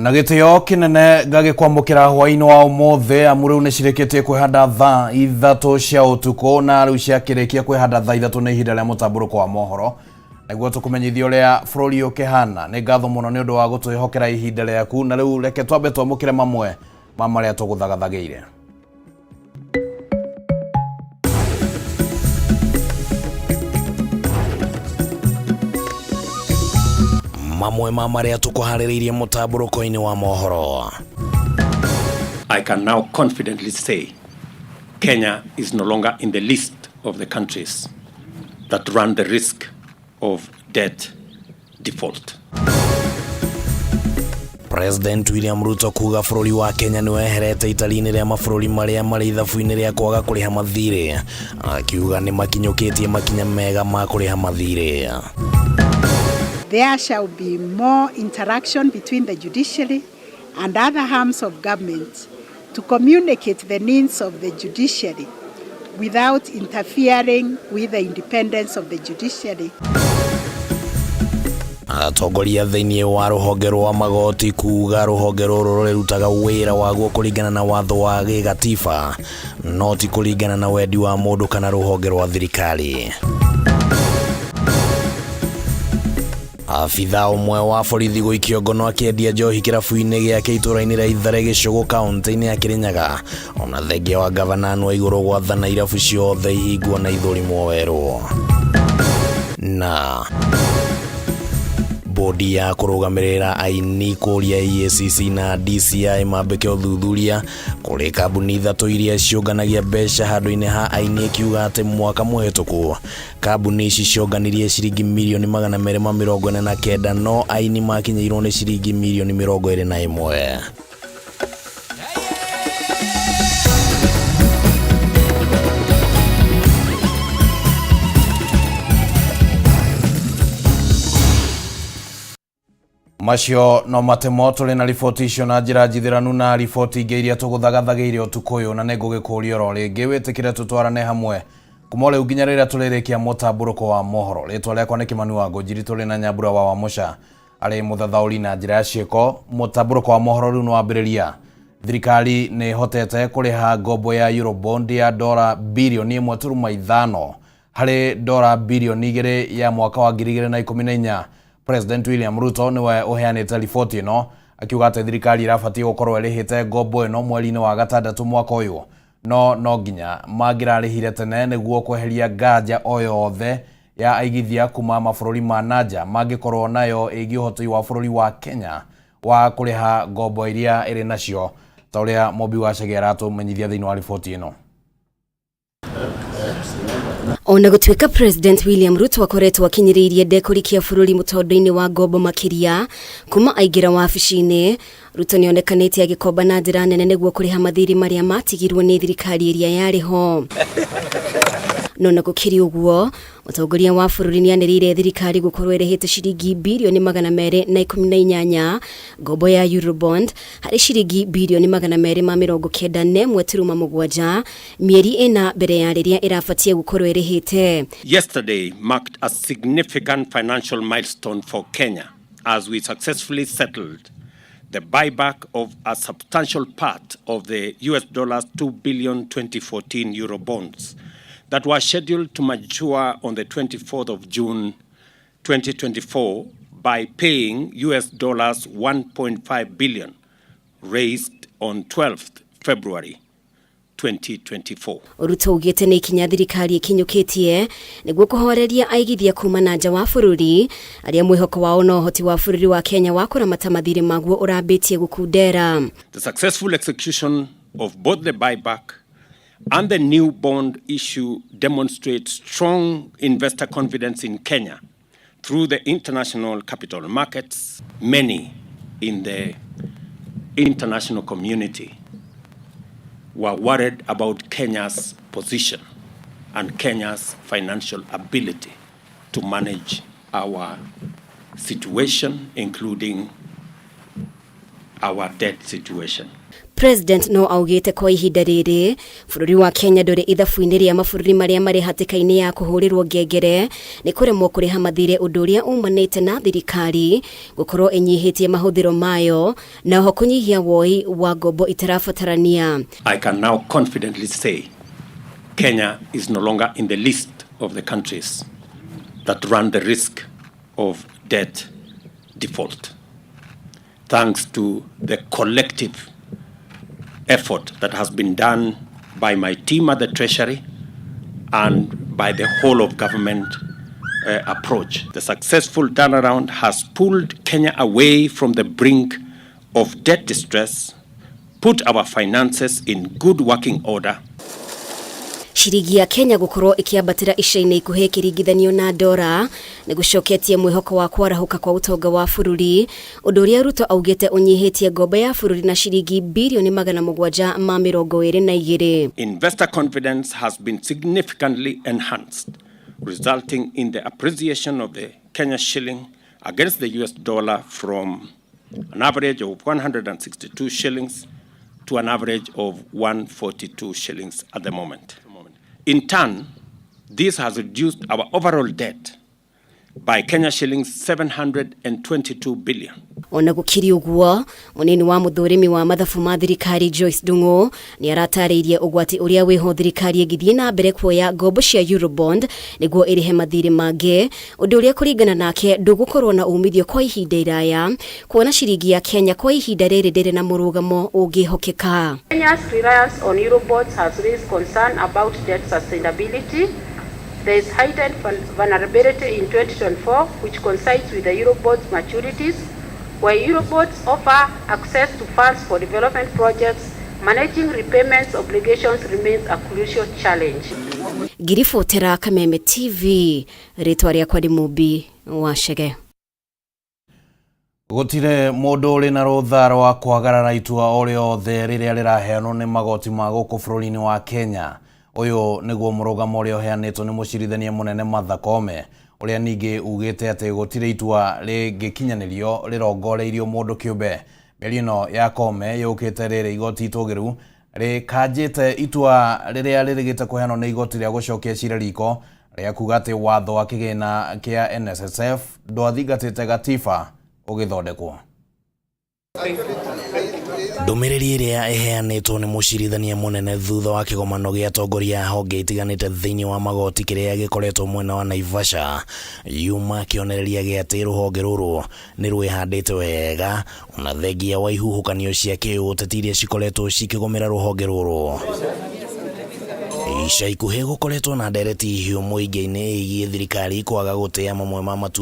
Na gitio kinene gagikwamukira hwaini wa umothe amuru ne cireketie kwihanda thaa 3 cia utuko na riu ciakirikia kwihanda thaa 3 na ihinda ria mutamburuko wa mohoro niguo tukumenyithia uria bururi ukihana ni ngatho muno ni undu wa gutwihokera ihinda riaku na riu reke twambe twamukire mamwe maria tuguthagathagiire. Mamwe maria tukuhaririirie mutamburuko-ini wa mohoro. I can now confidently say Kenya is no longer in the list of the countries that run the risk of debt default. President William Ruto kuga bururi wa Kenya ni weherete itali-ini ria mabururi maria mari ithabu-ini ria kwaga kuriha mathire, akiuga ni makinyukitie makinya mega ma kuriha mathire. There shall be more interaction between the judiciary and other arms of government to communicate the needs of the judiciary without interfering with the independence of the judiciary. Atongoria thiini wa ruhonge rwa magoti kuga ruhonge ruru rurutaga wira waguo kuringana na watho wa gigatiba no ti kuringana na wendi wa mundu kana ruhonge rwa thirikari. Afitha umwe wa borithi guikio ngono akiendia njohi kirabu-ini giake itura-ini ria Ithare Gicugu kaunti-ini ya Kirinyaga ona thengia wa gavana wa iguru gwathana irabu ciothe ihingwo na ithurimo weru. Na bodi ya kurugamirira aini kuria EACC na DCI mambike uthuthuria kuri kambuni ithatu iria ciunganagia mbeca handu-ini ha aini kiuga ati mwaka muhituku kambuni ici cionganirie ciringi milioni 249 no aini makinyeirwo ni ciringi milioni 21. Macio no matemo tuli na riboti icio na njira njithiranu na riboti ingi iria tuguthagathagiire utuku uyu na ningugikuria ro ringi witikire tutwarane hamwe kuma riu nginya riria tulirikia mutamburuko wa mohoro. Ritwa riakwa ni Kimani wa Ngojiri, tuli na Nyambura wa Wamusha ari muthathauri na njira ya cieko. Mutamburuko wa mohoro riu no ambiriria thirikari ni hotete kuriha ngombo ya Eurobond ya $1.5 bilioni hari $2 bilioni ya mwaka wa 2014. President William Ruto niwe uheanite riboti ino akiuga ati thirikari irabatie gukorwo irihite ngombo ino mweri-ini wa gatandatu mwaka uyu no nginya mangirarihire tene niguo kweheria nganja o yothe ya aigithia kuma mabururi ma nanja mangikorwo nayo igi uhoti wa bururi wa Kenya wa kuriha ngombo iria iri nacio ta uria Mobi wa Chege aratumenyithia thiini wa riboti ino. Ona gutwika President William Ruto akoretwo akinyiriirie ndekurikia bururi mutondo-ini wa ngombo makiria kuma aingira wabici-ini. Ruto nionekanite agikomba na njira nene niguo kuriha mathiri maria matigirwo ni thirikari iria yariho. Nona gukiri uguo mutongoria wa bururi nianirire thirikari gukorwo irihite ciringi bilioni 218 ngombo ya Eurobond hari ciringi bilioni 291.7 mieri ina mbere ya riria irabatie gukorwo irihite. Yesterday marked a significant financial milestone for Kenya as we successfully settled the buyback of a substantial part of the $2 billion 2014 Eurobonds that were scheduled to mature on the 24th of June 2024 by paying $1.5 billion raised on 12th February 2024. Ruto ugite ni kinya thirikari ikinyukitie niguo kuhoreria aigithia kuma na nja wa bururi aria mwihoko wao no hoti wa bururi wa Kenya wa kuramata mathire maguo urambitie gukundera. The successful execution of both the buyback and the new bond issue demonstrates strong investor confidence in Kenya through the international capital markets. Many in the international community were worried about Kenya's position and Kenya's financial ability to manage our situation, including our debt situation. President no augite kwa ihinda riri bururi wa Kenya nduri ithabu-ini ria mabururi maria mari hatikaini ya kuhurirwo ngengere ni kuremwo kuriha mathire undu uria umanite na thirikari gukorwo inyihitie mahuthiro mayo na ho kunyihia woi wa ngombo itarabatarania. I can now confidently say Kenya is no longer in the list of the countries that run the risk of debt default, thanks to the collective effort that has been done by my team at the Treasury and by the whole of government approach. The successful turnaround has pulled Kenya away from the brink of debt distress, put our finances in good working order. Shiringi ya Kenya gukorwo ikiambatira ica-ini ikuhe kiringithanio na ndora ni gucoketie mwihoko wa kwarahuka kwa utonga wa bururi undu uria Ruto augite unyihitie ngombo ya bururi na shiringi bilioni 722. Investor confidence has been significantly enhanced, resulting in the appreciation of the Kenya shilling against the US dollar from an average of 162 shillings to an average of 142 shillings at the moment. In turn, this has reduced our overall debt by Kenya shillings 722 billion. Ona gukiri uguo munini wa muthurimi wa mathabu ma thirikari Joyce Ndungu ni aratariirie ugwati uria wiho thirikari igithie na mbere kuoya ngombo cia Eurobond niguo irihe mathiri mange undu uria kuringana nake ndugukorwo na umithio kwa ihinda iraya kuona shiringi ya Kenya kwa ihinda riri ndiri na murugamo ungihokeka. Kenya's reliance on Eurobonds has raised concern about debt sustainability. There is heightened vulnerability in 2024, which coincides with the Eurobonds maturities, where Eurobonds offer access to funds for development projects. Managing repayments obligations remains a crucial challenge. Girifotera Kameme TV, ritwa riakwa ndi Mubi wa Shege. Gutire mundu uri na ruthara wa kwagarara itua o riothe riria riraheanwo ni magoti ma guku bururi-ini wa Kenya. Uyu niguo murugamo uria uheanitwo ni mucirithania munene Kameme uria ningi ugite ati gutire itua ringikinyanirio rirongoreirio mundu kiumbe. Mĩario ĩno ya Kameme yukite riri igoti itugiru rikanjite itua riria ririgite kuheanwo ni igoti ria gucokia cira riko ria kuga ati watho wa kigina kia NSSF ndwathingatite gatiba ugithondekwo. Ndumiriri iria iheanitwo ni mucirithania munene thutha wa kigomano gia atongoria honge itiganite thiini wa magoti kiria gikoretwo mwena wa Naivasha yuma kionereria gia ati ruhonge ruru ni rwihandite wega ona thengia wa ihuhukanio cia kiuteti iria cikoretwo cikigomera ruhonge ruru. Ica ikuhe gukoretwo na ndereti hiu muingi-ini igie thirikari kwaga gutea mamwe ma matua